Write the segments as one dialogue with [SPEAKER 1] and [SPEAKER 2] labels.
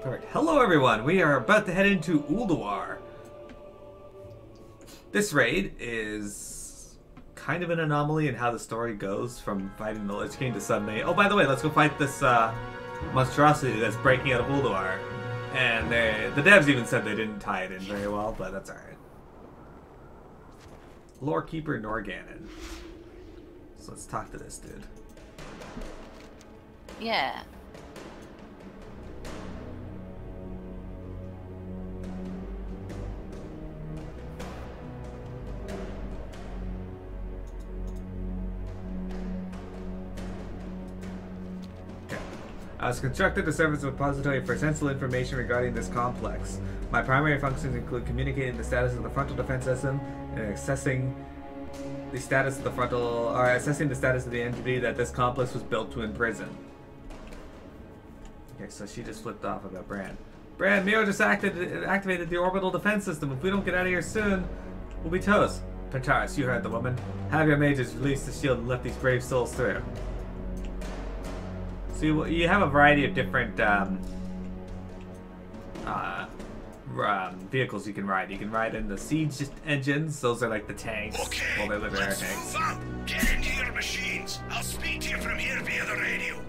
[SPEAKER 1] Perfect. Hello everyone, we are about to head into Ulduar. This raid is kind of an anomaly in how the story goes from fighting the Lich King to suddenly, oh by the way, let's go fight this monstrosity that's breaking out of Ulduar. And the devs even said they didn't tie it in very well, but that's alright. Lorekeeper Norganon. So let's talk to this dude.
[SPEAKER 2] Yeah.
[SPEAKER 1] I was constructed to serve as a repository for sensible information regarding this complex. My primary functions include communicating the status of the frontal defense system and assessing the status of the entity that this complex was built to imprison. Okay, so she just flipped off about Bran. Bran, Miro just activated the orbital defense system. If we don't get out of here soon, we'll be toast. Pantaris, you heard the woman. Have your mages release the shield and let these brave souls through. So you have a variety of different vehicles you can ride. You can ride in the siege engines. Those are like the tanks.
[SPEAKER 3] Okay,
[SPEAKER 1] well, they're the air
[SPEAKER 3] let's
[SPEAKER 1] tanks.
[SPEAKER 3] move up. Get into your machines. I'll speak to you from here via the radio.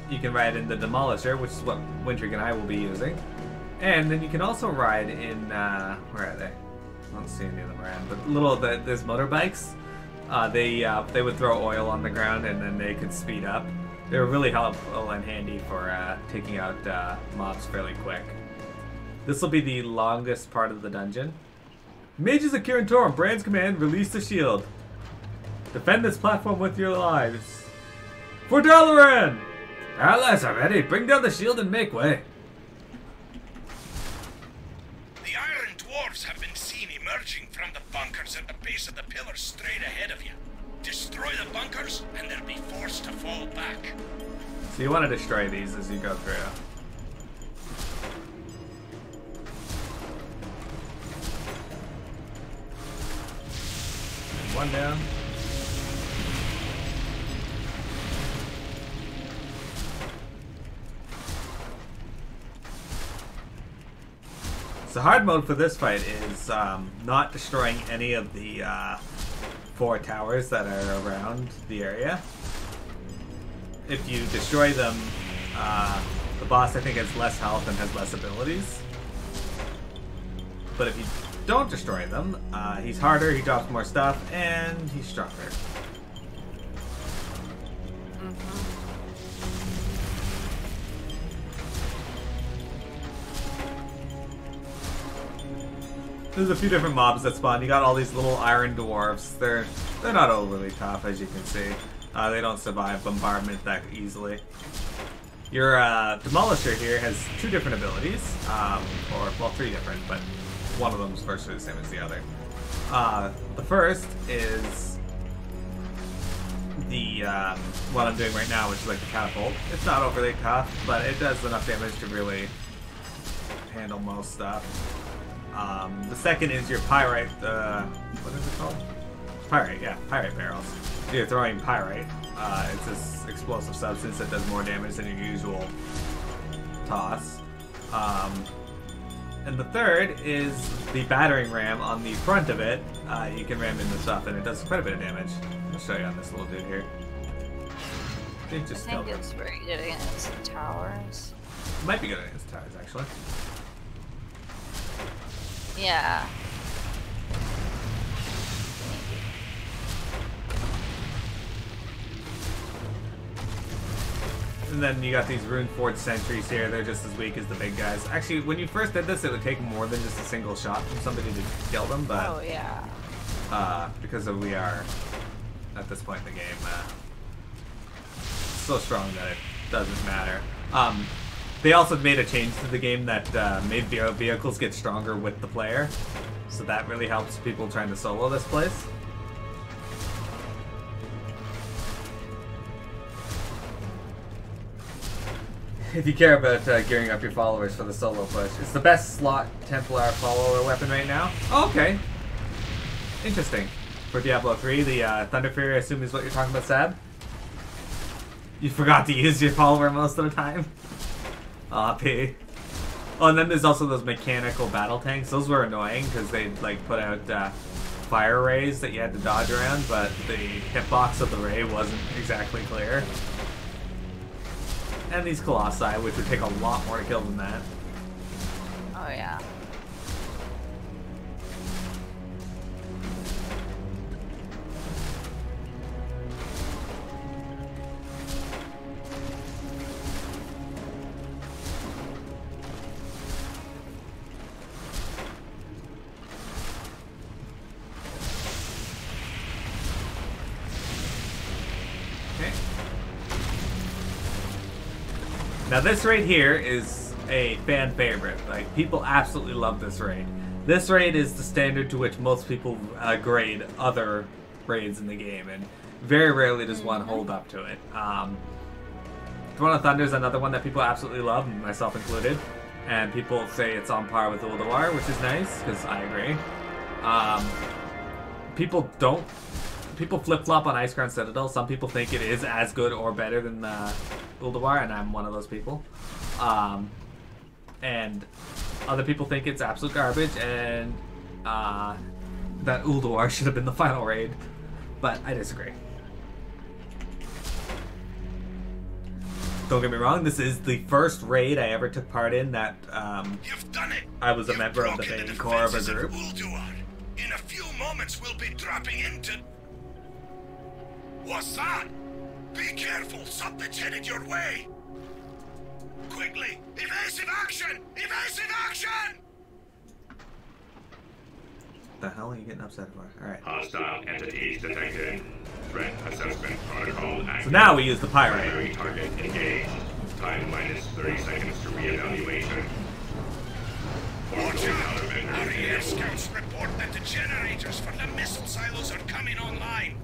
[SPEAKER 1] You can ride in the Demolisher, which is what Wintrig and I will be using. And then you can also ride in, where are they? I don't see any of them around, but there's motorbikes. They would throw oil on the ground and then they could speed up. They were really helpful and handy for taking out mobs fairly quick. This will be the longest part of the dungeon. Mages of Kirin, Bran's command, release the shield. Defend this platform with your lives. For Dalaran! Allies are ready. Bring down the shield and make way.
[SPEAKER 3] The Iron Dwarves have been seen emerging from the bunkers at the base of the pillars straight ahead of you. Destroy the bunkers and they'll be forced to fall back.
[SPEAKER 1] So you want to destroy these as you go through. One down. So hard mode for this fight is not destroying any of the 4 towers that are around the area. If you destroy them, the boss I think has less health and has less abilities. But if you don't destroy them, he's harder, he drops more stuff, and he's stronger. There's a few different mobs that spawn. You got all these little iron dwarves. They're not overly tough, as you can see. They don't survive bombardment that easily. Your Demolisher here has 2 different abilities, well, 3 different, but one of them is virtually the same as the other. The first is the what I'm doing right now, which is like the catapult. It's not overly tough, but it does enough damage to really handle most stuff. The second is your pyrite, what is it called? Pyrite, yeah, pyrite barrels. So you're throwing pyrite. It's this explosive substance that does more damage than your usual toss. And the third is the battering ram on the front of it. You can ram into stuff and it does quite a bit of damage. I'll show you on this little dude here. I think
[SPEAKER 2] it's very good against the towers.
[SPEAKER 1] It might be good against towers, actually.
[SPEAKER 2] Yeah.
[SPEAKER 1] And then you got these Runeforged sentries here. They're just as weak as the big guys. Actually, when you first did this, it would take more than just a single shot from somebody to kill them, but
[SPEAKER 2] oh yeah.
[SPEAKER 1] Because we are at this point in the game so strong that it doesn't matter. They also made a change to the game that made vehicles get stronger with the player, so that really helps people trying to solo this place. If you care about gearing up your followers for the solo push, it's the best slot Templar follower weapon right now. Oh, okay. Interesting. For Diablo 3, the Thunder Fury, I assume is what you're talking about, Sab? You forgot to use your follower most of the time? P. Oh, and then there's also those mechanical battle tanks. Those were annoying because they'd like put out fire rays that you had to dodge around, but the hitbox of the ray wasn't exactly clear. And these colossi, which would take a lot more to kill than that.
[SPEAKER 2] Oh yeah.
[SPEAKER 1] Now this raid here is a fan favorite. Like, people absolutely love this raid. This raid is the standard to which most people grade other raids in the game, and very rarely does one hold up to it. Throne of Thunder is another one that people absolutely love, myself included, and people say it's on par with Ulduar, which is nice, because I agree. People flip-flop on Icecrown Citadel. Some people think it is as good or better than Ulduar, and I'm one of those people. And other people think it's absolute garbage, and that Ulduar should have been the final raid. But I disagree. Don't get me wrong, this is the first raid I ever took part in that
[SPEAKER 3] You've done it.
[SPEAKER 1] I was a member of the main core of a group.
[SPEAKER 3] Ulduar. In a few moments, we'll be dropping into... What's that? Be careful, something's headed your way! Quickly! Evasive action! Evasive action!
[SPEAKER 1] The hell are you getting upset for? Alright.
[SPEAKER 4] Hostile entities detected. Threat assessment protocol active.
[SPEAKER 1] So now we use the Pyrite.
[SPEAKER 4] Primary target engaged. Time minus 30 seconds to re-evaluation.
[SPEAKER 3] Watch out! Our air scouts report that the generators for the missile silos are coming online.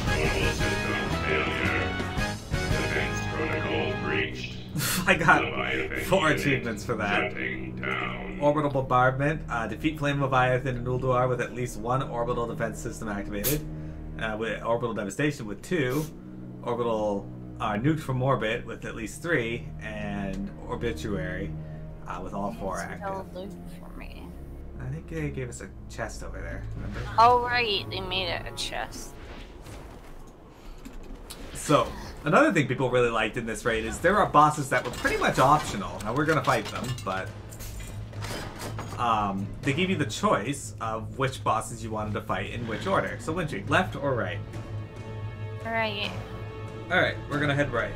[SPEAKER 4] Global system failure. Defense protocol breached.
[SPEAKER 1] I got
[SPEAKER 4] Leviathan
[SPEAKER 1] 4
[SPEAKER 4] unit
[SPEAKER 1] achievements for that.
[SPEAKER 4] shutting down.
[SPEAKER 1] Orbital Bombardment. Defeat Flame Leviathan and Ulduar with at least 1 orbital defense system activated. With Orbital Devastation with 2. Orbital Nuke from Orbit with at least 3. And Obituary with all 4 active.
[SPEAKER 2] Loot for me.
[SPEAKER 1] I think they gave us a chest over there. Remember?
[SPEAKER 2] Oh right, they made it a chest.
[SPEAKER 1] So, another thing people really liked in this raid is there are bosses that were pretty much optional. Now we're gonna fight them, but they give you the choice of which bosses you wanted to fight in which order. So Wintry, left or right?
[SPEAKER 2] Right.
[SPEAKER 1] Alright, we're gonna head right.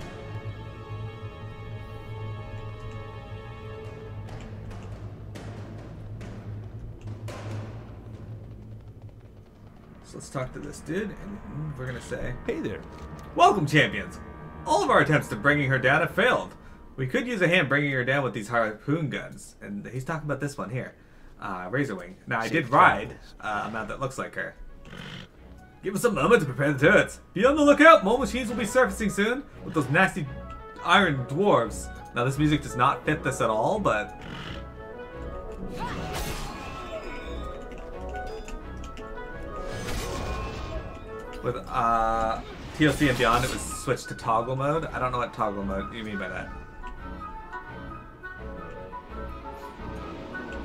[SPEAKER 1] So let's talk to this dude, and we're gonna say, "Hey there. Welcome, champions! All of our attempts to bringing her down have failed. We could use a hand bringing her down with these harpoon guns." And he's talking about this one here. Razorwing. Now, I did ride a mount that looks like her. Give us a moment to prepare the turrets. Be on the lookout! More machines will be surfacing soon with those nasty iron dwarves. Now, this music does not fit this at all, but... with TLC and Beyond, it was switched to toggle mode. I don't know what toggle mode you mean by that.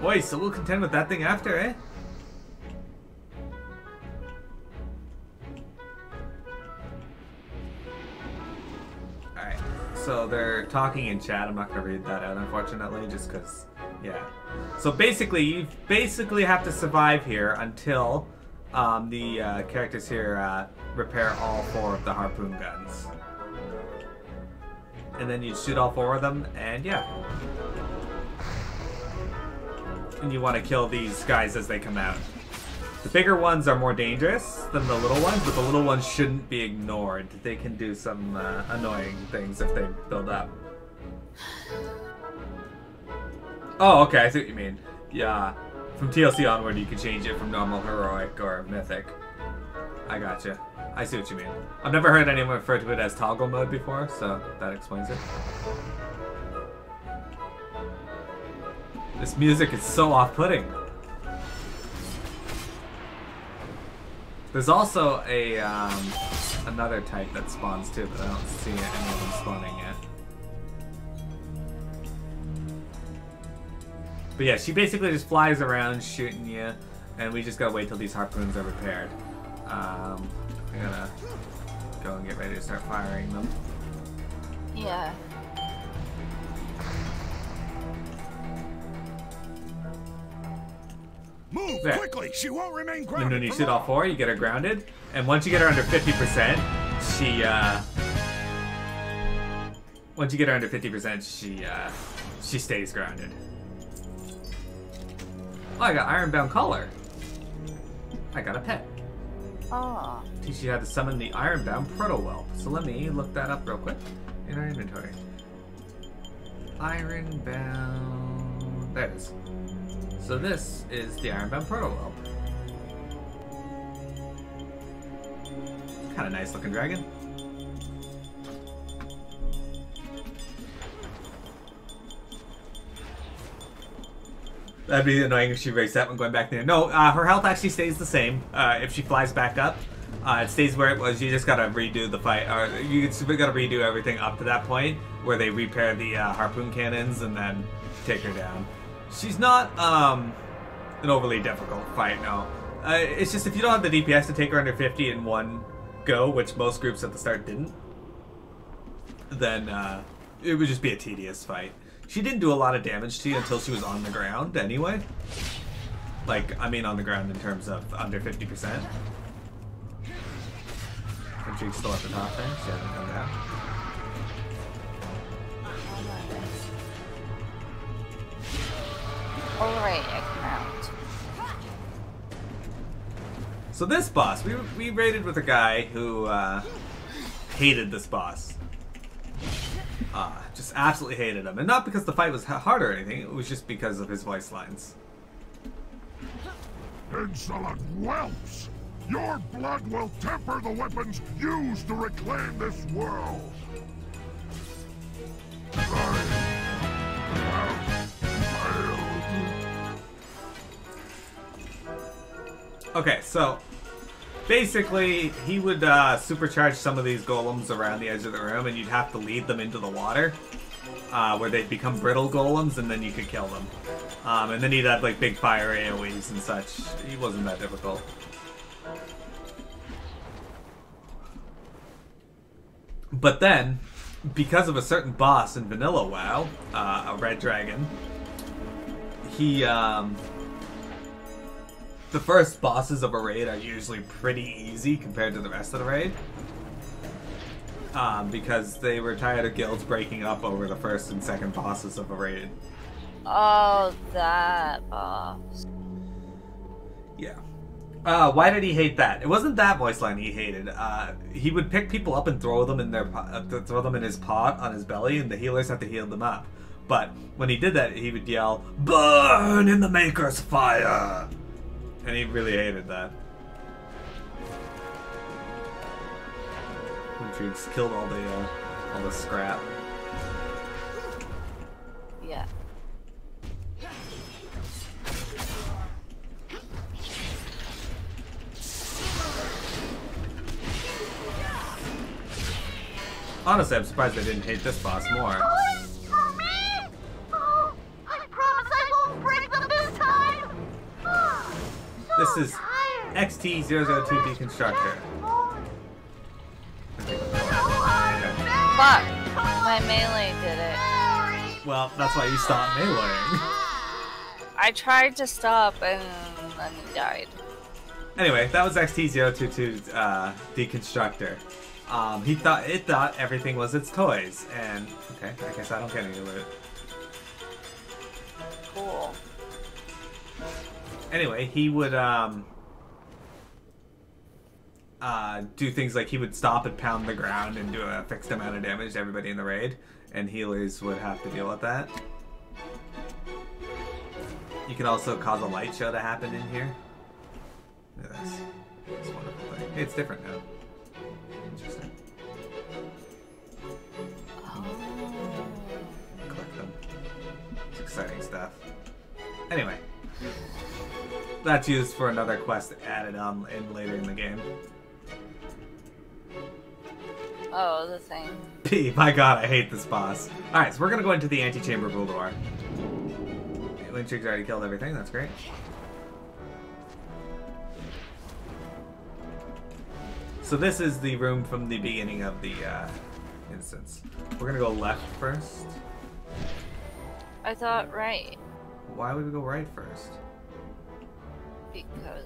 [SPEAKER 1] Boy, so we'll contend with that thing after, eh? Alright, so they're talking in chat. I'm not going to read that out, unfortunately, just because, yeah. So basically, you basically have to survive here until the characters here repair all 4 of the harpoon guns. And then you shoot all 4 of them, and yeah. And you want to kill these guys as they come out. The bigger ones are more dangerous than the little ones, but the little ones shouldn't be ignored. They can do some annoying things if they build up. Oh, okay, I see what you mean. Yeah, from TLC onward, you can change it from normal, heroic, or mythic. I gotcha. I see what you mean. I've never heard anyone refer to it as toggle mode before, so that explains it. This music is so off-putting. There's also a another type that spawns too, but I don't see any of them spawning yet. But yeah, she basically just flies around shooting you, and we just gotta wait till these harpoons are repaired. I'm gonna go and get ready to start firing them.
[SPEAKER 2] Yeah.
[SPEAKER 3] Move
[SPEAKER 1] There.
[SPEAKER 3] quickly! She won't remain
[SPEAKER 1] And
[SPEAKER 3] grounded.
[SPEAKER 1] then you
[SPEAKER 3] for
[SPEAKER 1] shoot all
[SPEAKER 3] long.
[SPEAKER 1] 4, you get her grounded, and once you get her under 50%, once you get her under 50%, she stays grounded. Oh, I got Ironbound Collar. I got a pet.
[SPEAKER 2] Oh.
[SPEAKER 1] Teach you how to summon the Ironbound Proto-Whelp. So let me look that up real quick in our inventory. Ironbound... There it is. So this is the Ironbound Proto-Whelp. Kind of nice looking dragon. That'd be annoying if she raised that one going back there. No, her health actually stays the same if she flies back up. It stays where it was. You just gotta redo the fight, or you gotta redo everything up to that point where they repair the harpoon cannons and then take her down. She's not an overly difficult fight, no. It's just if you don't have the DPS to take her under 50 in one go, which most groups at the start didn't, then it would just be a tedious fight. She didn't do a lot of damage to you until she was on the ground anyway. Like, I mean on the ground in terms of under 50%. Intrigue's still at the top there, she hasn't come down.
[SPEAKER 2] Alright, I can mount.
[SPEAKER 1] So this boss, we raided with a guy who hated this boss. Just absolutely hated him. And not because the fight was hard or anything, it was just because of his voice lines.
[SPEAKER 5] Insolent whelps! Your blood will temper the weapons used to reclaim this world! I have failed.
[SPEAKER 1] Okay, so basically he would supercharge some of these golems around the edge of the room, and you'd have to lead them into the water, where they'd become brittle golems, and then you could kill them. And then he'd have like big fire AoEs and such. He wasn't that difficult. But then, because of a certain boss in Vanilla WoW, a red dragon, he the first bosses of a raid are usually pretty easy compared to the rest of the raid. Because they were tired of guilds breaking up over the first and second bosses of a raid.
[SPEAKER 2] Oh, that boss.
[SPEAKER 1] Yeah. Why did he hate that? It wasn't that voice line he hated. He would pick people up and throw them in their throw them in his pot on his belly, and the healers had to heal them up. But when he did that, he would yell, "Burn in the Maker's fire!" And he really hated that. Intrigues killed all the scrap.
[SPEAKER 2] Yeah.
[SPEAKER 1] Honestly, I'm surprised I didn't hate this boss more.
[SPEAKER 6] For me? Oh, I promise I won't break them this time.
[SPEAKER 1] This is XT002 Deconstructor.
[SPEAKER 2] Fuck! My melee did it.
[SPEAKER 1] Well, that's why you stopped meleeing.
[SPEAKER 2] I tried to stop and then he died.
[SPEAKER 1] Anyway, that was XT022 Deconstructor. It thought everything was its toys, and okay, I guess I don't get any loot.
[SPEAKER 2] Cool.
[SPEAKER 1] Anyway, he would do things like he would stop and pound the ground and do a fixed amount of damage to everybody in the raid, and healers would have to deal with that. You can also cause a light show to happen in here. Look at this. It's a wonderful thing. It's different now. Interesting. Collect them. It's exciting stuff. Anyway. That's used for another quest added on later in the game.
[SPEAKER 2] Oh, the thing.
[SPEAKER 1] P, my god, I hate this boss. Alright, so we're gonna go into the antechamber of Hodor. Winchig's already killed everything, that's great. So this is the room from the beginning of the instance. We're gonna go left first.
[SPEAKER 2] I thought right.
[SPEAKER 1] Why would we go right first?
[SPEAKER 2] Because...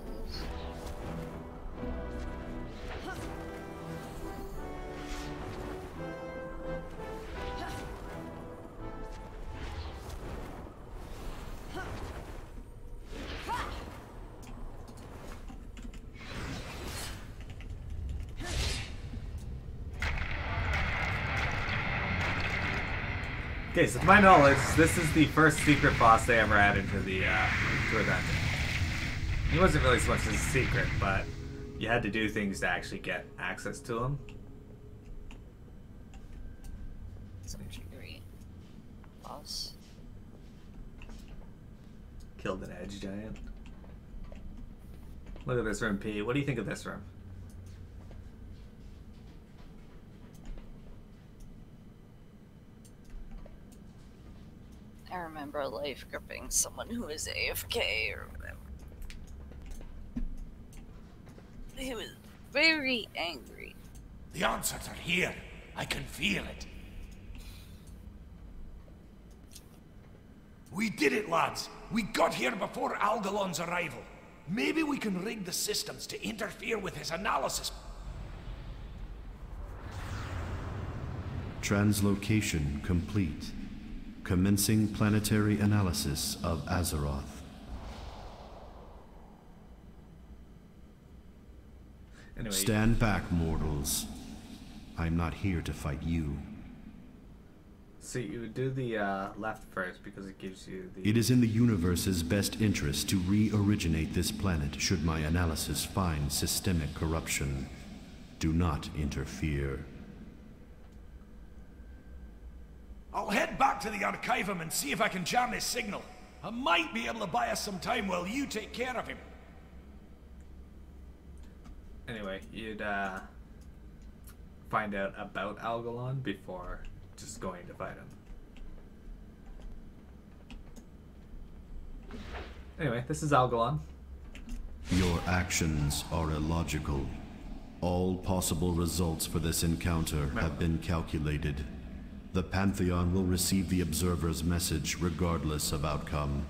[SPEAKER 1] Okay, so to my knowledge, this is the first secret boss they ever added to the to a dungeon. He wasn't really so much as a secret, but you had to do things to actually get access to him.
[SPEAKER 2] Some trickery. Boss.
[SPEAKER 1] Killed an edge giant. Look at this room, P. What do you think of this room?
[SPEAKER 2] I remember life gripping someone who was AFK or whatever. He was very angry.
[SPEAKER 3] The answers are here. I can feel it. We did it, lads. We got here before Algalon's arrival. Maybe we can rig the systems to interfere with his analysis.
[SPEAKER 7] Translocation complete. Commencing planetary analysis of Azeroth.
[SPEAKER 1] Anyway,
[SPEAKER 7] Stand back, mortals. I'm not here to fight you.
[SPEAKER 1] so you would do the left first because it gives you the...
[SPEAKER 7] It is in the universe's best interest to re-originate this planet should my analysis find systemic corruption. Do not interfere.
[SPEAKER 3] I'll head back to the Archivum and see if I can jam his signal. I might be able to buy us some time while you take care of him.
[SPEAKER 1] Anyway, you'd find out about Algalon before just going to fight him. Anyway, this is Algalon.
[SPEAKER 7] Your actions are illogical. All possible results for this encounter have been calculated. The Pantheon will receive the Observer's message regardless of outcome.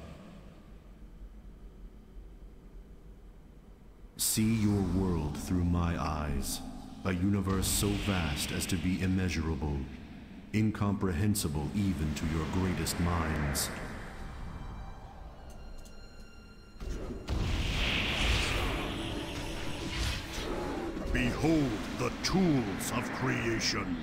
[SPEAKER 7] See your world through my eyes. A universe so vast as to be immeasurable, incomprehensible even to your greatest minds.
[SPEAKER 5] Behold the tools of creation.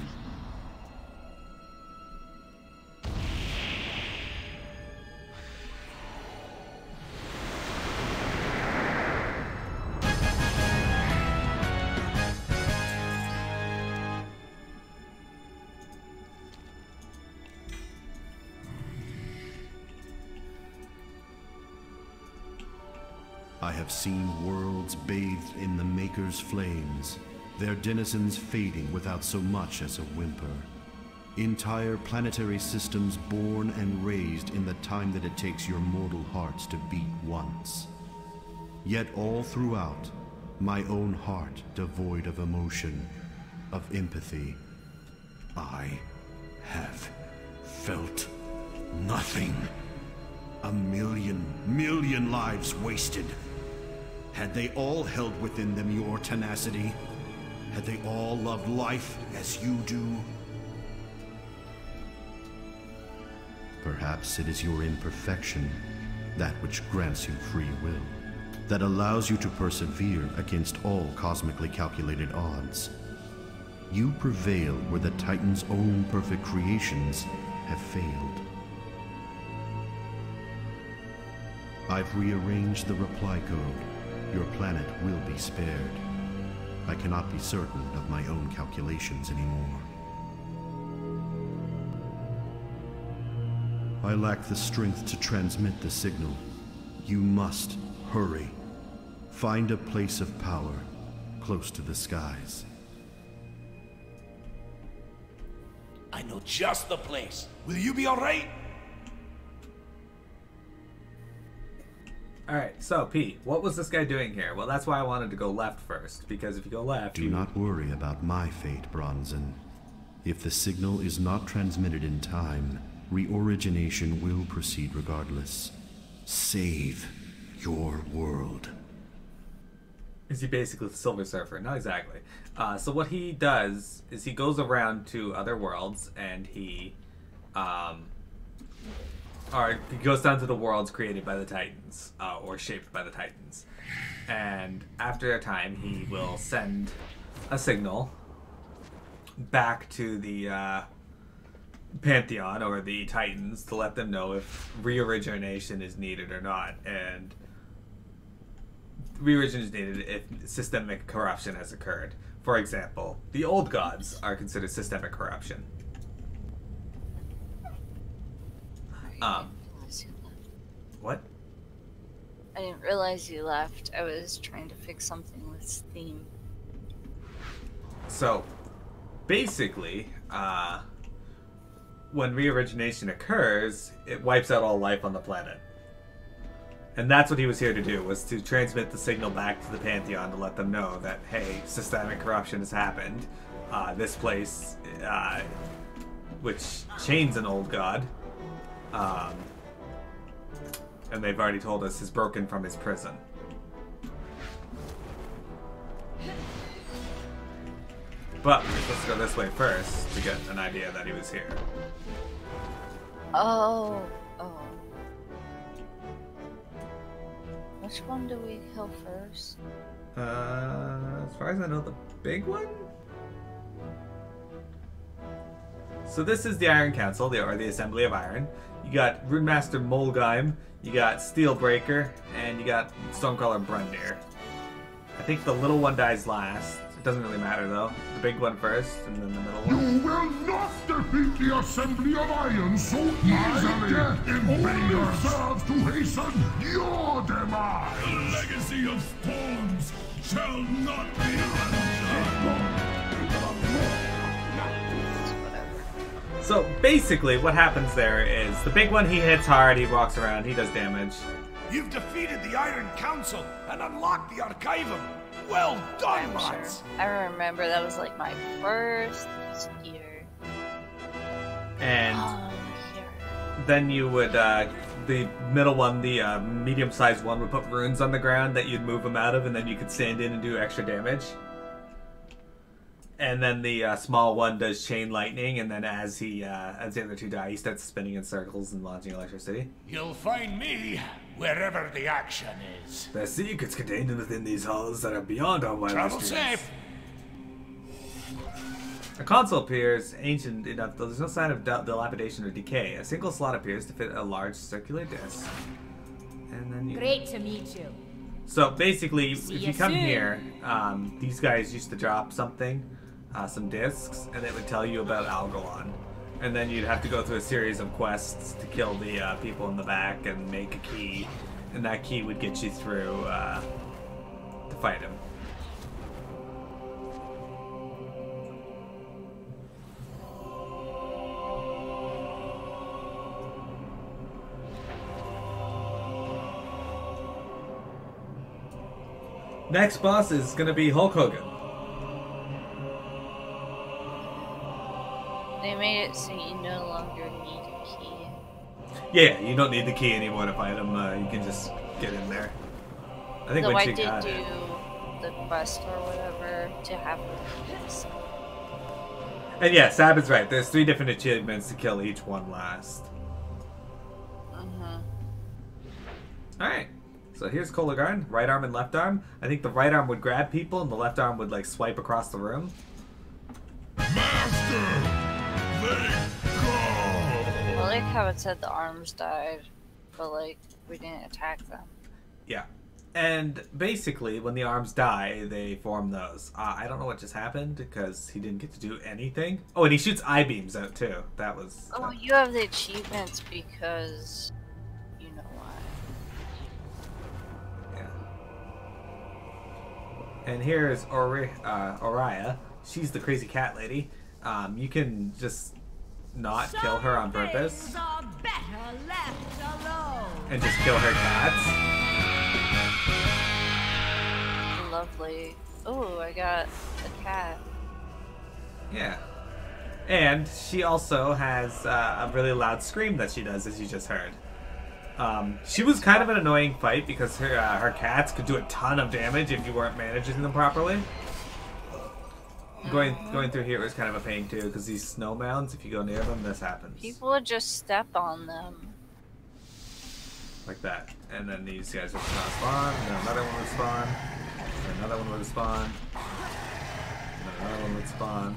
[SPEAKER 7] I have seen worlds bathed in the Maker's flames, their denizens fading without so much as a whimper. Entire planetary systems born and raised in the time that it takes your mortal hearts to beat once. Yet all throughout, my own heart devoid of emotion, of empathy. I have felt nothing. A million lives wasted. Had they all held within them your tenacity? Had they all loved life as you do? Perhaps it is your imperfection, that which grants you free will, that allows you to persevere against all cosmically calculated odds. You prevail where the Titan's own perfect creations have failed. I've rearranged the reply code. Your planet will be spared. I cannot be certain of my own calculations anymore. I lack the strength to transmit the signal. You must hurry. Find a place of power, close to the skies.
[SPEAKER 3] I know just the place. Will you be alright?
[SPEAKER 1] Alright, so Pete, what was this guy doing here? Well, that's why I wanted to go left first, because if you go left...
[SPEAKER 7] Do not worry about my fate, Bronzen. If the signal is not transmitted in time, reorigination will proceed regardless. Save your world.
[SPEAKER 1] Is he basically the Silver Surfer? Not exactly. So what he does is he goes around to other worlds and he goes down to the worlds created by the Titans, or shaped by the Titans. And after a time, he will send a signal back to the Pantheon or the Titans to let them know if reorigination is needed or not. And reorigination is needed if systemic corruption has occurred. For example, the old gods are considered systemic corruption. What?
[SPEAKER 2] I didn't realize you left. I was trying to fix something with Steam.
[SPEAKER 1] So, basically, when reorigination occurs, it wipes out all life on the planet. And that's what he was here to do, was to transmit the signal back to the Pantheon to let them know that, hey, systemic corruption has happened. This place, which chains an old god, and they've already told us is broken from his prison. But let's go this way first to get an idea that he was here.
[SPEAKER 2] Oh. Which one do we kill first?
[SPEAKER 1] As far as I know, the big one? So this is the Iron Council, or the Assembly of Iron. You got Runemaster Molgheim, you got Steelbreaker, and you got Stormcaller Brundir. I think the little one dies last. It doesn't really matter though. The big one first, and then the middle one.
[SPEAKER 5] You will not defeat the Assembly of Iron so easily! My death only serves to hasten your demise!
[SPEAKER 3] The legacy of storms shall not be undone!
[SPEAKER 1] So basically what happens there is the big one, he hits hard, he walks around, he does damage.
[SPEAKER 3] You've defeated the Iron Council and unlocked the Archivum. Well done, lads!
[SPEAKER 2] Sure. I remember that was like my first year.
[SPEAKER 1] And then you would, the middle one, the medium-sized one, would put runes on the ground that you'd move them out of, and then you could stand in and do extra damage. And then the small one does chain lightning, and then as the other two die, he starts spinning in circles and launching electricity.
[SPEAKER 3] You'll find me wherever the action is.
[SPEAKER 1] There are secrets contained within these halls that are beyond our wildest
[SPEAKER 3] Travel
[SPEAKER 1] dreams.
[SPEAKER 3] safe.
[SPEAKER 1] A console appears ancient enough, though there's no sign of dilapidation or decay. A single slot appears to fit a large circular disc. And then you...
[SPEAKER 8] Great to meet you.
[SPEAKER 1] So basically, if
[SPEAKER 8] See
[SPEAKER 1] you
[SPEAKER 8] ya
[SPEAKER 1] come
[SPEAKER 8] soon.
[SPEAKER 1] here, these guys used to drop something, some discs, and it would tell you about Algalon. And then you'd have to go through a series of quests to kill the people in the back and make a key. And that key would get you through to fight him. Next boss is going to be Hulk Hogan.
[SPEAKER 2] They made it so you no longer need a key.
[SPEAKER 1] Yeah, you don't need the key anymore to fight him. You can just get in there. I think
[SPEAKER 2] Though
[SPEAKER 1] once
[SPEAKER 2] I
[SPEAKER 1] you
[SPEAKER 2] did
[SPEAKER 1] got
[SPEAKER 2] do
[SPEAKER 1] it.
[SPEAKER 2] the quest or whatever to have the keys.
[SPEAKER 1] And yeah, Sabin's right. There's 3 different achievements to kill each one last. Alright. So here's Kolagarn, right arm and left arm. I think the right arm would grab people and the left arm would like swipe across the room.
[SPEAKER 5] Master! They go!
[SPEAKER 2] I like how it said the arms died, but like we didn't attack them.
[SPEAKER 1] Yeah. And basically, when the arms die, they form those. I don't know what just happened because he didn't get to do anything. Oh, and he shoots eye beams out too. That was...
[SPEAKER 2] Oh, you have the achievements because you know why.
[SPEAKER 1] Yeah. And here's Oriya. She's the crazy cat lady. You can just not kill her on purpose. And just kill her cats.
[SPEAKER 2] Lovely. Oh, I got a cat.
[SPEAKER 1] Yeah. And she also has a really loud scream that she does, as you just heard. She was kind of an annoying fight because her cats could do a ton of damage if you weren't managing them properly. Going through here was kind of a pain too, because these snow mounds, if you go near them, this happens.
[SPEAKER 2] People would just step on them.
[SPEAKER 1] Like that. And then these guys would spawn, and then another one would spawn, and another one would spawn, and then another one would spawn.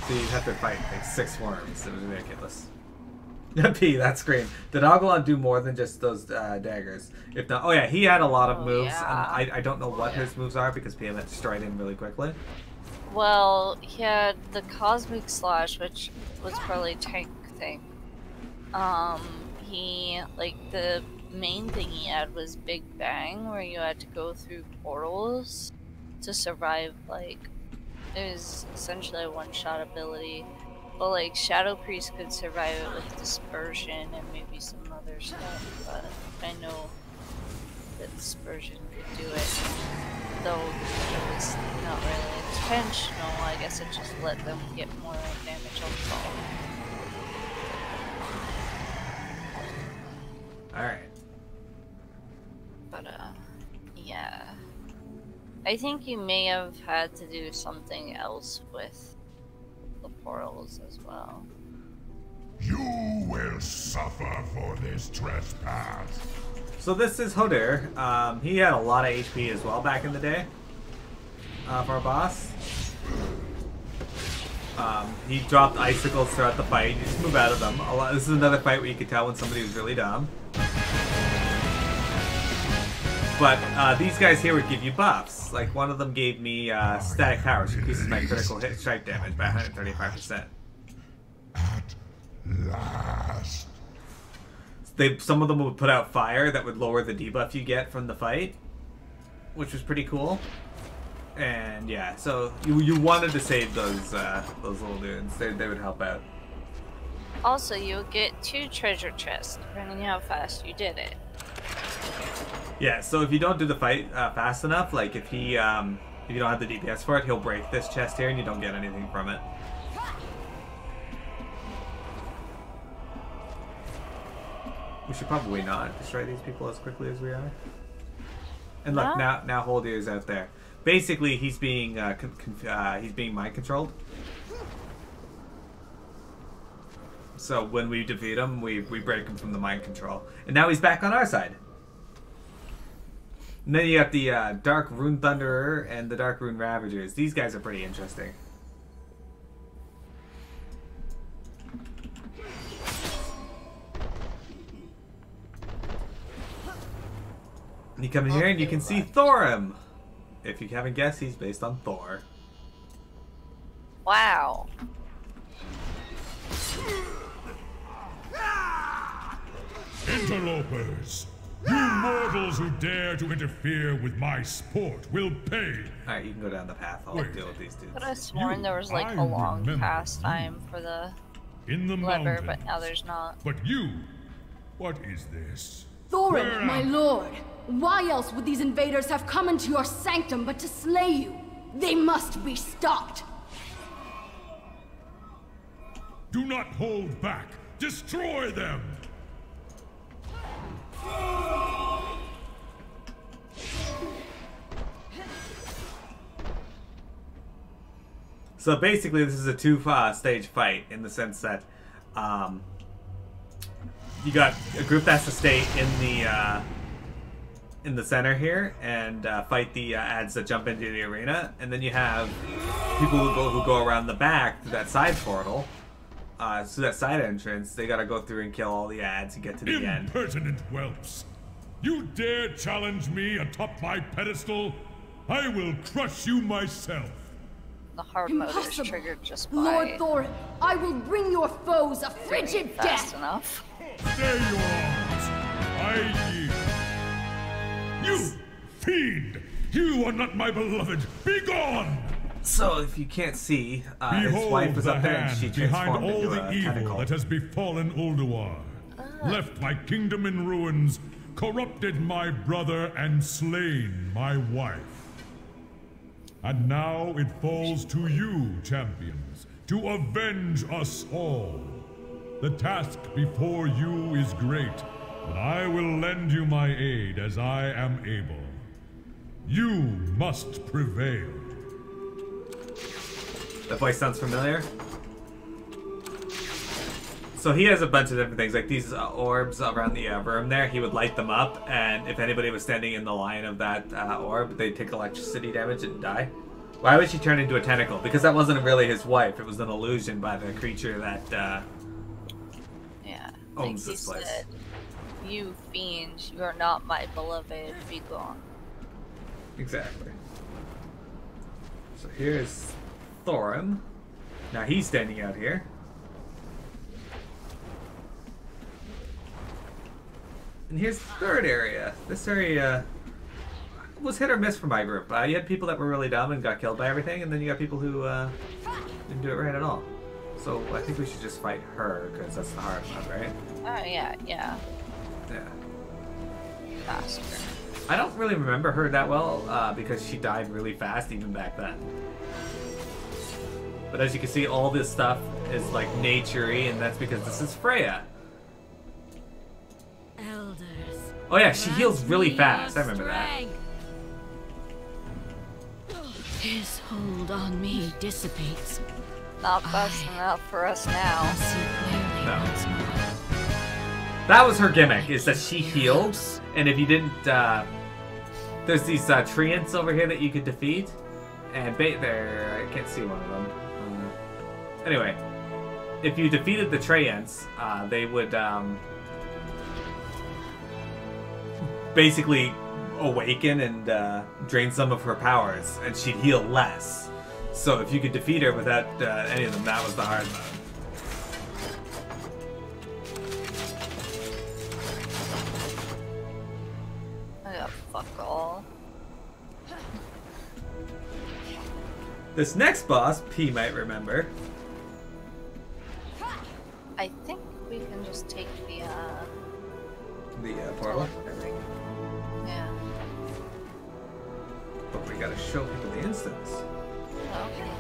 [SPEAKER 1] So you have to fight like 6 worms. It was ridiculous. P, that scream. Did Ogulon do more than just those daggers? If not, oh yeah, he had a lot of moves,
[SPEAKER 2] yeah.
[SPEAKER 1] and I don't know what his moves are because PM had destroyed him really quickly.
[SPEAKER 2] Well, he had the Cosmic Slash, which was probably a tank thing. He, like, the main thing he had was Big Bang, where you had to go through portals to survive, like, it was essentially a one-shot ability. But, like, Shadow Priest could survive it with Dispersion and maybe some other stuff, but I know that Dispersion could do it. Though it was not really intentional, I guess it just let them get more damage on the ball.
[SPEAKER 1] Alright.
[SPEAKER 2] But, yeah. I think you may have had to do something else with the portals as well.
[SPEAKER 5] You will suffer for this trespass.
[SPEAKER 1] So this is Hodor. He had a lot of HP as well back in the day for a boss. He dropped icicles throughout the fight. You just move out of them. This is another fight where you could tell when somebody was really dumb. But these guys here would give you buffs. Like one of them gave me static power, which increases my critical hit strike damage by 135%.
[SPEAKER 5] At last.
[SPEAKER 1] Some of them would put out fire that would lower the debuff you get from the fight, which was pretty cool. And yeah, so you wanted to save those little dudes. They would help out.
[SPEAKER 2] Also, you'll get 2 treasure chests, depending on how fast you did it.
[SPEAKER 1] Yeah, so if you don't do the fight fast enough, like if you don't have the DPS for it, he'll break this chest here and you don't get anything from it. We should probably not destroy these people as quickly as we are. And look, now Holdir is out there. Basically, he's being mind controlled. So when we defeat him, we break him from the mind control, and now he's back on our side. And then you got the Dark Rune Thunderer and the Dark Rune Ravagers. These guys are pretty interesting. And you come in here and you can see Thorim. If you haven't guessed, he's based on Thor.
[SPEAKER 2] Wow.
[SPEAKER 5] Interlopers! You mortals who dare to interfere with my sport will pay!
[SPEAKER 1] Alright, you can go down the path. I'll deal with these dudes.
[SPEAKER 2] Could have sworn there was like a long pastime for the lever, but now there's not.
[SPEAKER 5] But you, what is this?
[SPEAKER 8] Thorin, my lord! Why else would these invaders have come into your sanctum but to slay you? They must be stopped!
[SPEAKER 5] Do not hold back! Destroy them!
[SPEAKER 1] So basically, this is a 2-stage fight in the sense that you got a group that has to stay in the center here and fight the ads that jump into the arena, and then you have people who go around the back through that side portal, so that side entrance. They gotta go through and kill all the ads and get to the end.
[SPEAKER 5] Impertinent whelps! You dare challenge me atop my pedestal? I will crush you myself!
[SPEAKER 2] The hard mode is triggered just by
[SPEAKER 8] Lord Thorin, I will bring your foes a frigid
[SPEAKER 2] fast
[SPEAKER 8] death!
[SPEAKER 2] enough.
[SPEAKER 5] Stay your arms! I yield! You fiend! You are not my beloved! Be gone!
[SPEAKER 1] So, if you can't see, his
[SPEAKER 5] Behold
[SPEAKER 1] wife was
[SPEAKER 5] the
[SPEAKER 1] up there and
[SPEAKER 5] hand
[SPEAKER 1] she
[SPEAKER 5] behind
[SPEAKER 1] transformed
[SPEAKER 5] all
[SPEAKER 1] into
[SPEAKER 5] the
[SPEAKER 1] a
[SPEAKER 5] evil
[SPEAKER 1] tentacle.
[SPEAKER 5] that has befallen Ulduar. Left my kingdom in ruins, corrupted my brother, and slain my wife. And now it falls to you, champions, to avenge us all. The task before you is great, but I will lend you my aid as I am able. You must prevail.
[SPEAKER 1] That voice sounds familiar. So he has a bunch of different things, like these orbs around the room there. He would light them up, and if anybody was standing in the line of that orb, they'd take electricity damage and die. Why would she turn into a tentacle? Because that wasn't really his wife. It was an illusion by the creature that owns this place.
[SPEAKER 2] Said, you fiend, you are not my beloved. Be gone.
[SPEAKER 1] Exactly. So here's Thorin. Now he's standing out here. And here's the third area. This area was hit or miss for my group. You had people that were really dumb and got killed by everything, and then you got people who didn't do it right at all. So I think we should just fight her, because that's the hard one, right?
[SPEAKER 2] Oh, yeah.
[SPEAKER 1] Yeah.
[SPEAKER 2] Faster.
[SPEAKER 1] I don't really remember her that well, because she died really fast even back then. But as you can see, all this stuff is like nature-y, and that's because this is Freya. Oh yeah, she heals really fast. I remember that.
[SPEAKER 8] His hold on me dissipates.
[SPEAKER 2] Not fast enough for us now.
[SPEAKER 1] No. That was her gimmick, is that she heals, and if you didn't, there's these treants over here that you could defeat, and there, I can't see one of them. Anyway, if you defeated the treants, they would, basically awaken and drain some of her powers, and she'd heal less. So if you could defeat her without any of them, that was the hard mode.
[SPEAKER 2] I got fuck all.
[SPEAKER 1] This next boss, P might remember.
[SPEAKER 2] I think we can just take the
[SPEAKER 1] portal.
[SPEAKER 2] Yeah.
[SPEAKER 1] But we gotta show people the instance.
[SPEAKER 2] Okay.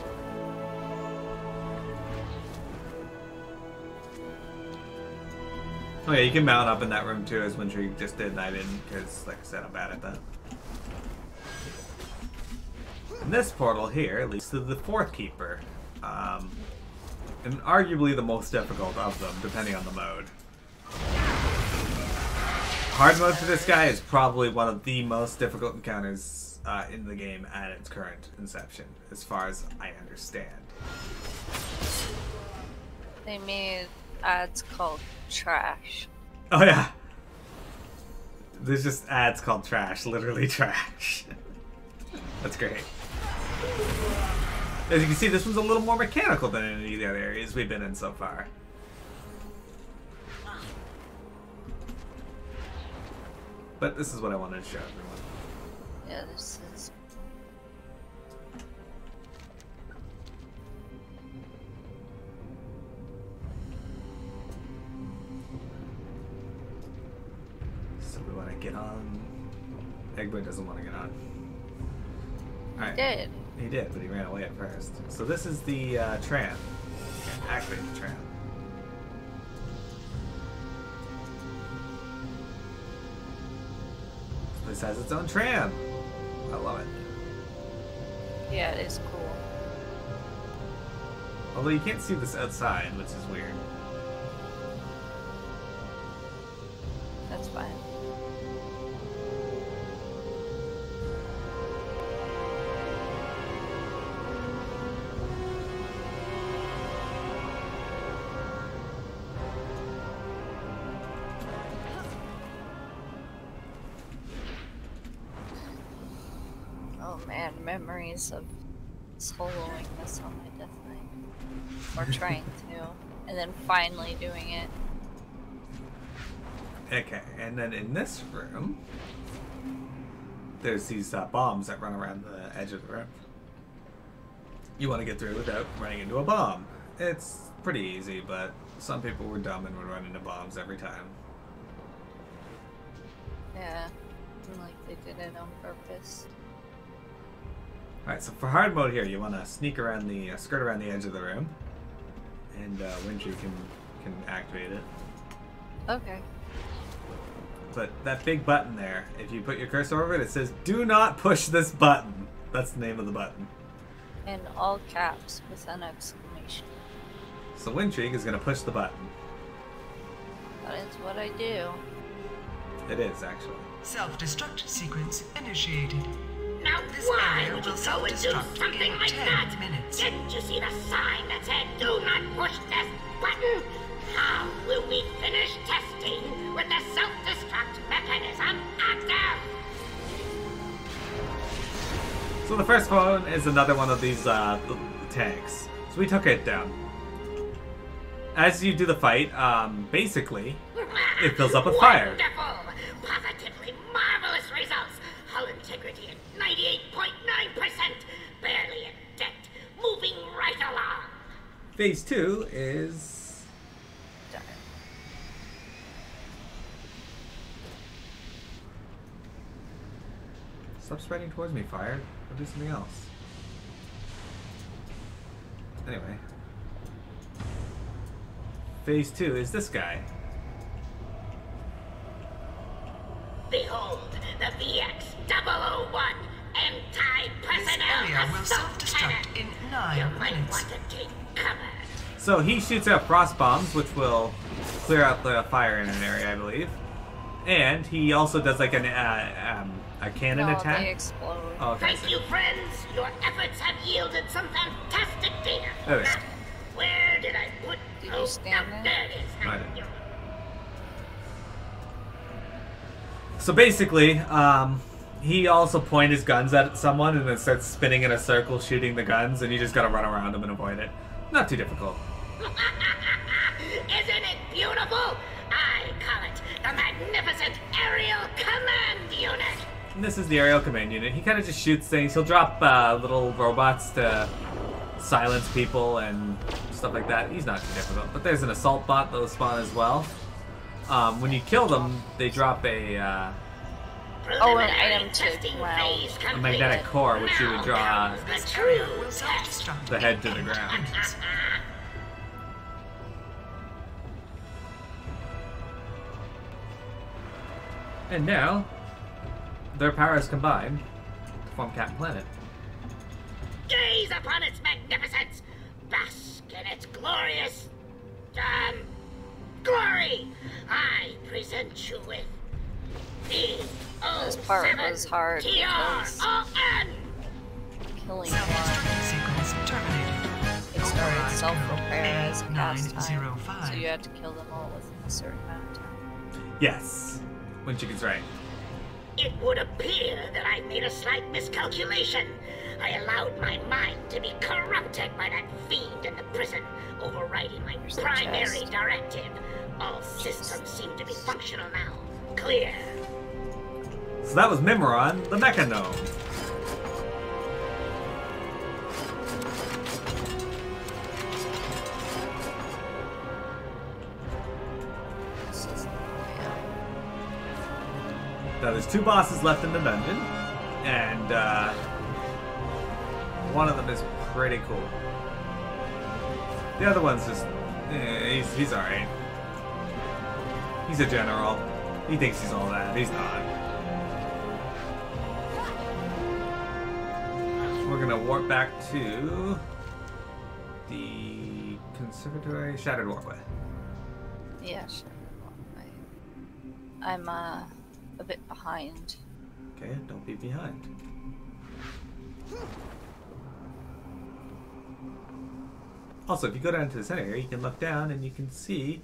[SPEAKER 1] Oh yeah, you can mount up in that room too, as Wintry just did, and I didn't, because, like I said, I'm bad at that. And this portal here leads to the fourth keeper. And arguably the most difficult of them, depending on the mode. Hard mode for this guy is probably one of the most difficult encounters in the game at its current inception, as far as I understand.
[SPEAKER 2] They made ads called trash.
[SPEAKER 1] Oh yeah. There's just ads called trash, literally trash. That's great. As you can see, this one's a little more mechanical than any of the other areas we've been in so far. But this is what I wanted to show everyone.
[SPEAKER 2] Yeah, this is...
[SPEAKER 1] So we want to get on. Egbert doesn't want to get on. Alright.
[SPEAKER 2] Did.
[SPEAKER 1] He did, but he ran away at first. So this is the tram. Okay, activate the tram. This has its own tram. I love it.
[SPEAKER 2] Yeah, it is cool.
[SPEAKER 1] Although you can't see this outside, which is weird.
[SPEAKER 2] That's fine. Oh man, memories of soloing this on my death night. Or trying to. And then finally doing it.
[SPEAKER 1] Okay, and then in this room, there's these bombs that run around the edge of the room. You want to get through without running into a bomb. It's pretty easy, but some people were dumb and would run into bombs every time.
[SPEAKER 2] Yeah, like they did it on purpose.
[SPEAKER 1] Alright, so for hard mode here, you want to sneak around the, skirt around the edge of the room. And Wintry can activate it.
[SPEAKER 2] Okay.
[SPEAKER 1] But that big button there, if you put your cursor over it, it says, "Do not push this button." That's the name of the button.
[SPEAKER 2] In all caps with an exclamation.
[SPEAKER 1] So Wintrig is going to push the button.
[SPEAKER 2] That is what I do.
[SPEAKER 1] It is, actually.
[SPEAKER 9] Self-destruct sequence initiated.
[SPEAKER 6] Now
[SPEAKER 9] This
[SPEAKER 6] why
[SPEAKER 9] area
[SPEAKER 6] would
[SPEAKER 9] will
[SPEAKER 6] you go and do
[SPEAKER 9] self-destruct
[SPEAKER 6] something
[SPEAKER 9] in
[SPEAKER 6] like
[SPEAKER 9] 10
[SPEAKER 6] that?
[SPEAKER 9] minutes.
[SPEAKER 6] Didn't you see the sign that said, "Do not push this button"? How will we finish testing with the self-destruct mechanism active?
[SPEAKER 1] So the first one is another one of these tanks. So we took it down. As you do the fight, basically, it fills up with fire.
[SPEAKER 6] Wonderful! Positively marvelous results! Hull integrity at 98.9%! Barely a dent! Moving right along!
[SPEAKER 1] Phase 2 is...
[SPEAKER 2] Darn.
[SPEAKER 1] Stop spreading towards me, fire. Or do something else. Anyway. Phase 2 is this guy.
[SPEAKER 6] Behold, the VX-001
[SPEAKER 9] This area
[SPEAKER 6] anti-personnel
[SPEAKER 9] will
[SPEAKER 6] assault
[SPEAKER 9] self-destruct
[SPEAKER 6] cannon!
[SPEAKER 9] in 9
[SPEAKER 6] You might
[SPEAKER 9] minutes.
[SPEAKER 6] want to take cover.
[SPEAKER 1] So he shoots out frost bombs, which will clear out the fire in an area, I believe. And he also does like a cannon
[SPEAKER 2] No,
[SPEAKER 1] attack.
[SPEAKER 2] they explode.
[SPEAKER 1] Oh, okay.
[SPEAKER 6] Thank you, friends! Your efforts have yielded some fantastic data.
[SPEAKER 1] There it is.
[SPEAKER 6] Where did I put...
[SPEAKER 2] Did you stand
[SPEAKER 6] now,
[SPEAKER 2] there?
[SPEAKER 6] there it is.
[SPEAKER 1] Right. So basically, he also points his guns at someone and then starts spinning in a circle, shooting the guns, and you just gotta run around him and avoid it. Not too difficult.
[SPEAKER 6] Isn't it beautiful? I call it the Magnificent Aerial Command Unit.
[SPEAKER 1] And this is the aerial command unit. He kind of just shoots things. He'll drop little robots to silence people and stuff like that. He's not too difficult. But there's an assault bot that'll spawn as well. When you kill them, they drop an
[SPEAKER 2] item to
[SPEAKER 6] Testing
[SPEAKER 2] ground.
[SPEAKER 6] phase
[SPEAKER 1] a
[SPEAKER 6] completed.
[SPEAKER 1] magnetic core, which you would draw
[SPEAKER 6] Now comes
[SPEAKER 9] This
[SPEAKER 6] the
[SPEAKER 9] area
[SPEAKER 6] true
[SPEAKER 9] will
[SPEAKER 6] test.
[SPEAKER 9] self-destruct
[SPEAKER 1] the
[SPEAKER 9] in
[SPEAKER 1] head to the
[SPEAKER 9] 8
[SPEAKER 1] ground.
[SPEAKER 9] minutes.
[SPEAKER 1] And now, their powers combine to form Captain Planet.
[SPEAKER 6] Gaze upon its magnificence. Bask in its glorious... glory. I present you with...
[SPEAKER 2] This part was hard because
[SPEAKER 6] TRON.
[SPEAKER 2] killing one.
[SPEAKER 9] Self-destruct sequence terminated.
[SPEAKER 2] It started
[SPEAKER 9] Override
[SPEAKER 2] self-repair as
[SPEAKER 9] code
[SPEAKER 2] past time,
[SPEAKER 9] 905.
[SPEAKER 2] so you had to kill them all within a certain amount of time.
[SPEAKER 1] Yes. Winchicken's right.
[SPEAKER 6] It would appear that I made a slight miscalculation. I allowed my mind to be corrupted by that fiend in the prison, overriding my
[SPEAKER 2] Here's the
[SPEAKER 6] primary
[SPEAKER 2] chest.
[SPEAKER 6] directive. All systems seem to be functional now. Clear.
[SPEAKER 1] So that was Mimiron, the Mecha Gnome.
[SPEAKER 2] This is the way out.
[SPEAKER 1] Now there's 2 bosses left in the dungeon, and one of them is pretty cool. The other one's just, he's alright. He's a general. He thinks he's all that. He's not. We're gonna warp back to the Conservatory Shattered Walkway.
[SPEAKER 2] Yeah, sure. I'm a bit behind.
[SPEAKER 1] Okay, don't be behind. Also, if you go down to the center here, you can look down and you can see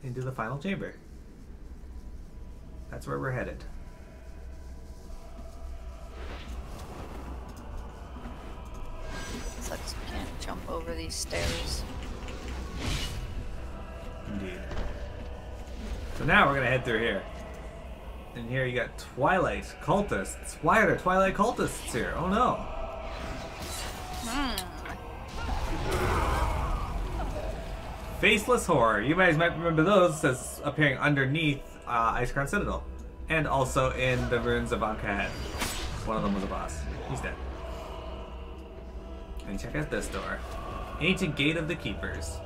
[SPEAKER 1] into the final chamber. That's where we're headed.
[SPEAKER 2] Sucks you can't jump over these stairs.
[SPEAKER 1] Indeed. So now we're gonna head through here. And here you got Twilight cultists. Why are there Twilight cultists here? Oh no. Faceless Horror. You guys might remember those as appearing underneath Icecrown Citadel. And also in the ruins of Warcaft. One of them was a boss. He's dead. And check out this door. Ancient Gate of the Keepers.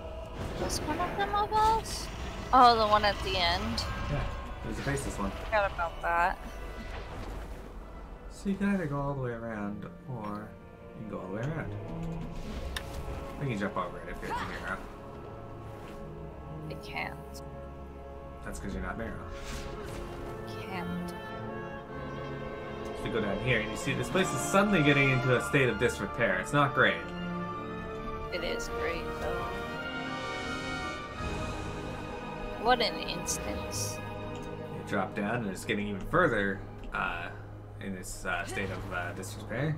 [SPEAKER 2] Was one of them a boss? Oh, the one at the end.
[SPEAKER 1] Yeah, there's a faceless one.
[SPEAKER 2] Forgot about that.
[SPEAKER 1] So you can either go all the way around, or you can go all the way around. I can jump over it if you're Mearo.
[SPEAKER 2] I can't.
[SPEAKER 1] That's because you're not Mearo.
[SPEAKER 2] Can't.
[SPEAKER 1] So you go down here, and you see this place is suddenly getting into a state of disrepair. It's not great.
[SPEAKER 2] It is great, though. What an instance.
[SPEAKER 1] You drop down, and it's getting even further in this state of disrepair.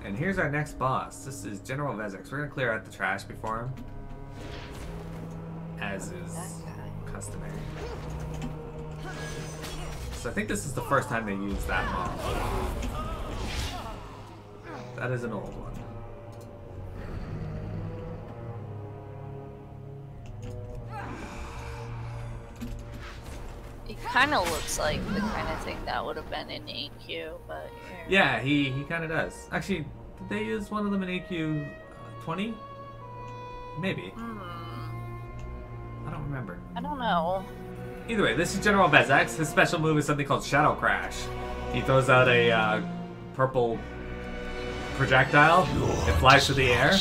[SPEAKER 1] And here's our next boss. This is General Vezix. We're going to clear out the trash before him. As is customary. So I think this is the first time they use that mob. That is an old one.
[SPEAKER 2] It kind of looks like the kind of thing that would have been in AQ, but...
[SPEAKER 1] Yeah, he kind of does. Actually, did they use one of them in AQ 20? Maybe. I don't remember.
[SPEAKER 2] I don't know.
[SPEAKER 1] Either way, this is General Vezix. His special move is something called Shadow Crash. He throws out a purple projectile. It flies through the air.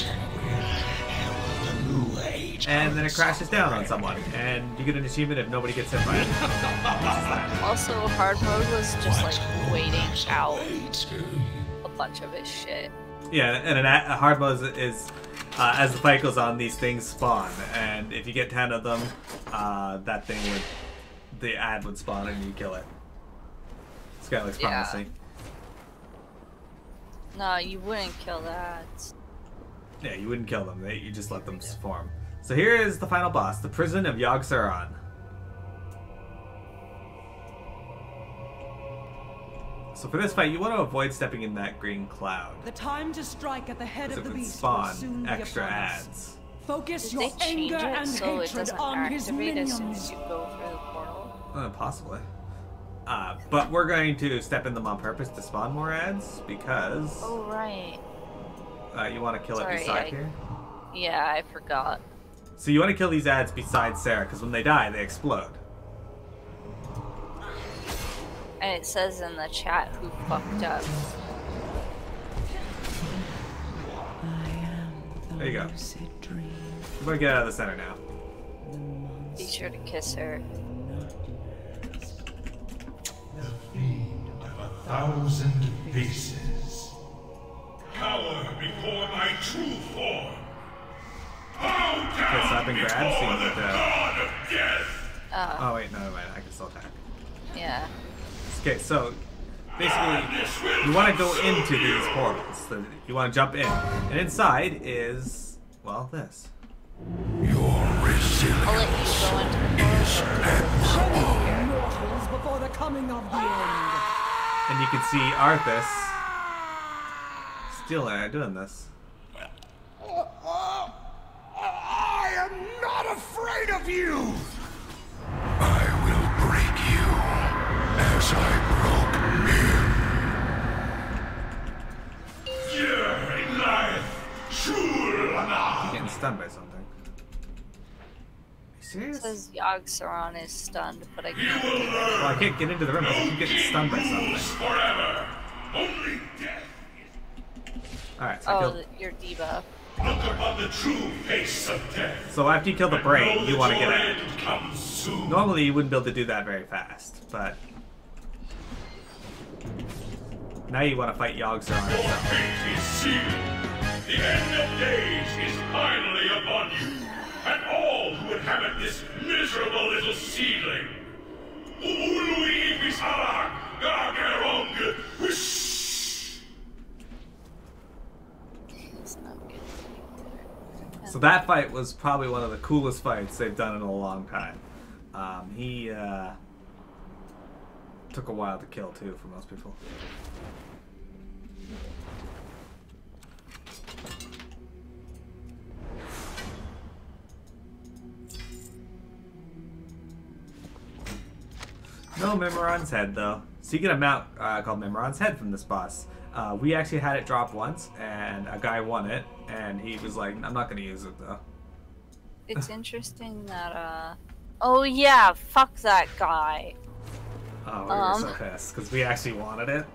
[SPEAKER 1] And then it crashes down on someone. And you get an achievement if nobody gets hit by it.
[SPEAKER 2] Also, hard mode was just like waiting out a bunch of his shit.
[SPEAKER 1] Yeah, and a hard mode is as the fight goes on, these things spawn. And if you get 10 of them, that thing would... the ad would spawn and you kill it. This guy looks promising.
[SPEAKER 2] No, you wouldn't kill that.
[SPEAKER 1] Yeah, you wouldn't kill them. You just let them form. So here is the final boss, the Prison of Yogg-Saron. So for this fight, you want to avoid stepping in that green cloud.
[SPEAKER 10] The time to strike at the head of the beast
[SPEAKER 1] spawn
[SPEAKER 10] will soon be
[SPEAKER 1] extra
[SPEAKER 10] upon us.
[SPEAKER 1] ads.
[SPEAKER 10] Focus
[SPEAKER 2] Did
[SPEAKER 10] your
[SPEAKER 2] they change
[SPEAKER 10] anger
[SPEAKER 2] it
[SPEAKER 10] and
[SPEAKER 2] so it
[SPEAKER 10] hatred
[SPEAKER 2] doesn't
[SPEAKER 10] on his
[SPEAKER 2] activate as
[SPEAKER 10] minions.
[SPEAKER 2] soon as you go through the portal?
[SPEAKER 1] Possibly. But we're going to step in them on purpose to spawn more ads because...
[SPEAKER 2] Oh, right.
[SPEAKER 1] You want to kill it beside here?
[SPEAKER 2] Yeah, I forgot.
[SPEAKER 1] So you want to kill these ads beside Sarah, because when they die, they explode.
[SPEAKER 2] And it says in the chat who fucked up.
[SPEAKER 1] There you go. You want to get out of the center now.
[SPEAKER 2] Be sure to kiss her.
[SPEAKER 3] The fiend of 1,000 faces. Cower before my true form. Bow down
[SPEAKER 1] Slap and grab,
[SPEAKER 3] before
[SPEAKER 1] seems
[SPEAKER 3] the
[SPEAKER 1] like
[SPEAKER 3] god of death.
[SPEAKER 1] Oh wait, no, never mind. I can still attack.
[SPEAKER 2] Yeah.
[SPEAKER 1] Okay, so basically, you want to go into these portals. So you want to jump in, and inside is, well, this.
[SPEAKER 3] Your resilience.
[SPEAKER 2] I'll let you go into the portal.
[SPEAKER 10] Mortals before the coming of the end.
[SPEAKER 1] And you can see Arthas still doing this.
[SPEAKER 3] I am not afraid of you! I will break you as I broke him. You're life,
[SPEAKER 1] You're getting stunned by something. Are you serious?
[SPEAKER 2] It says Yogg-Saron is stunned, but I can't.
[SPEAKER 1] Well, I can't get into the room because I keep getting stunned by something.
[SPEAKER 3] Forever. Only death.
[SPEAKER 1] Alright, so I killed...
[SPEAKER 2] your debuff.
[SPEAKER 3] Look upon the true face of death.
[SPEAKER 1] So after you kill the brain, you want to get
[SPEAKER 3] Your
[SPEAKER 1] out.
[SPEAKER 3] end comes soon.
[SPEAKER 1] Normally you wouldn't be able to do that very fast, but... now you want to fight Yogg-Saron
[SPEAKER 3] Your
[SPEAKER 1] itself.
[SPEAKER 3] fate is sealed. The end of days is finally upon you, and all who inhabit this miserable little seedling. Ului Bisara, Gargerong, Wish.
[SPEAKER 1] So that fight was probably one of the coolest fights they've done in a long time. took a while to kill too for most people. No Memoron's Head though. So you get a mount called Memoron's Head from this boss. We actually had it drop once, and a guy won it, and he was like, "I'm not gonna use it though."
[SPEAKER 2] It's interesting that oh yeah, fuck that guy.
[SPEAKER 1] Oh, we were so pissed because we actually wanted it.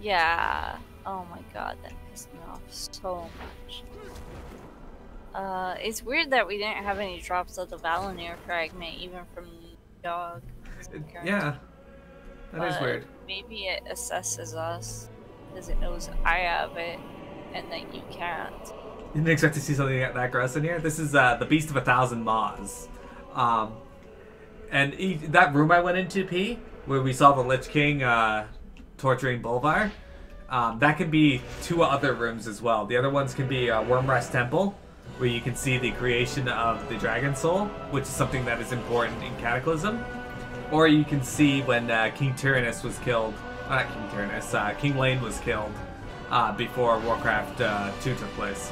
[SPEAKER 2] Yeah. Oh my god, that pissed me off so much. It's weird that we didn't have any drops of the Valinir fragment, even from Dog.
[SPEAKER 1] Yeah, that is weird.
[SPEAKER 2] Maybe it assesses us because it knows I have it and that you can't.
[SPEAKER 1] You didn't expect to see something that gross in here. This is the Beast of 1,000 Maws. And that room I went into, P, where we saw the Lich King torturing Bolvar, that can be 2 other rooms as well. The other ones can be Wormrest Temple, where you can see the creation of the Dragon Soul, which is something that is important in Cataclysm. Or you can see when King Tyrannus was killed, not King Tyrannus, King Lane was killed before Warcraft 2 took place.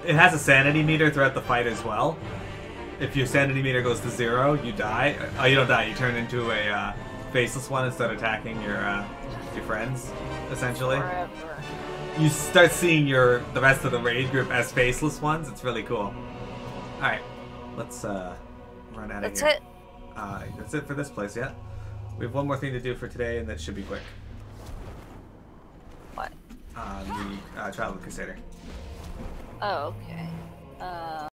[SPEAKER 1] It has a sanity meter throughout the fight as well. If your sanity meter goes to 0, you die. Oh, you don't die. You turn into a faceless one instead of attacking your friends, essentially.
[SPEAKER 2] Forever.
[SPEAKER 1] You start seeing the rest of the raid group as faceless ones. It's really cool. Alright, let's run out of
[SPEAKER 2] That's
[SPEAKER 1] here.
[SPEAKER 2] it.
[SPEAKER 1] That's it for this place, yeah. We have one more thing to do for today, and that should be quick.
[SPEAKER 2] What?
[SPEAKER 1] The Traveling Crusader.
[SPEAKER 2] Oh, okay.